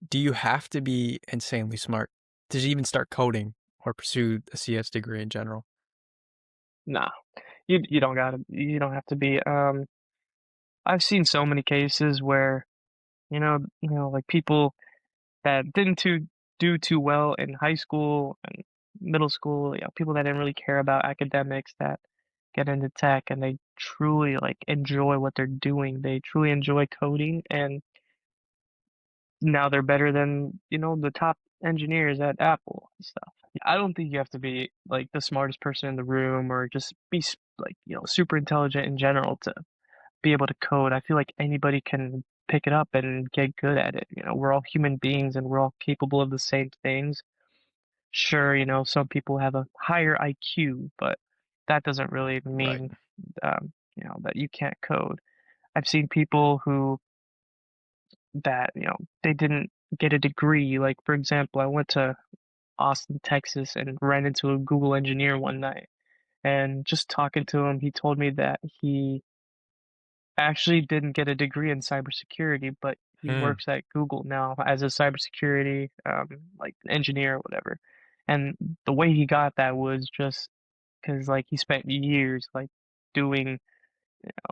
do you have to be insanely smart to even start coding or pursue a CS degree in general? Nah, you don't have to be. I've seen so many cases where like people that didn't do too well in high school and middle school. People that didn't really care about academics that get into tech and they truly like enjoy what they're doing. They truly enjoy coding, and now they're better than the top engineers at Apple and stuff. I don't think you have to be like the smartest person in the room or just be like super intelligent in general to be able to code. I feel like anybody can pick it up and get good at it. We're all human beings and we're all capable of the same things. Sure, some people have a higher IQ, but that doesn't really Right. mean that you can't code. I've seen people who that, they didn't get a degree. Like, for example, I went to Austin, Texas, and ran into a Google engineer one night. And just talking to him, he told me that he actually didn't get a degree in cybersecurity, but he Hmm. works at Google now as a cybersecurity like engineer or whatever. And the way he got that was just because like he spent years like doing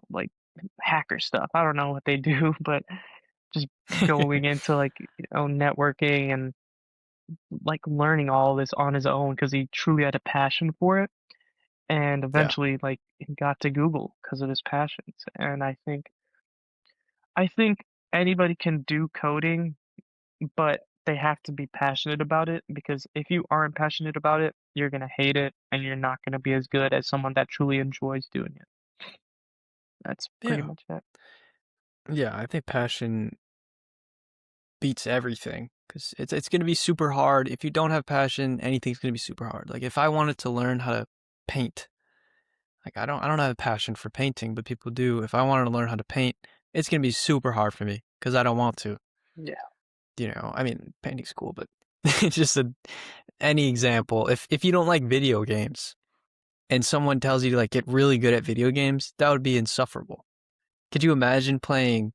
like hacker stuff. I don't know what they do, but just going into like networking and like learning all this on his own because he truly had a passion for it. And Yeah. eventually, like he got to Google because of his passions. And I think anybody can do coding, but they have to be passionate about it because if you aren't passionate about it, you're gonna hate it and you're not gonna be as good as someone that truly enjoys doing it. That's pretty Yeah. much it. Yeah. I think passion beats everything because it's going to be super hard. If you don't have passion, anything's going to be super hard. Like if I wanted to learn how to paint, like I don't have a passion for painting, but people do. If I wanted to learn how to paint, it's going to be super hard for me because I don't want to. Yeah. I mean, painting's cool, but it's just any example. If you don't like video games and someone tells you to like get really good at video games, that would be insufferable. Could you imagine playing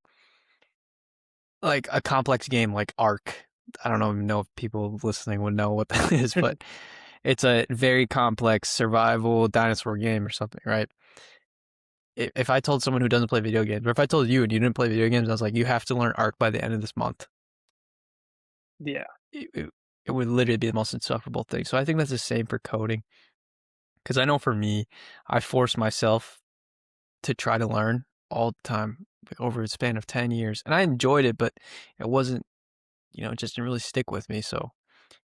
like a complex game like Ark? I don't even know if people listening would know what that is, but it's a very complex survival dinosaur game or something, right? If I told someone who doesn't play video games, or if I told you and you didn't play video games, I was like, you have to learn Ark by the end of this month. Yeah. It would literally be the most insufferable thing. So I think that's the same for coding. Because I know for me, I forced myself to try to learn all the time, like over a span of 10 years. And I enjoyed it, but it wasn't, it just didn't really stick with me. So,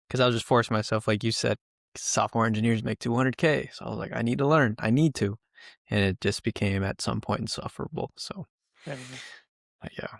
because I was just forcing myself, like you said, software engineers make 200K. So I was like, I need to learn. I need to. And it just became at some point insufferable. So, Yeah. yeah.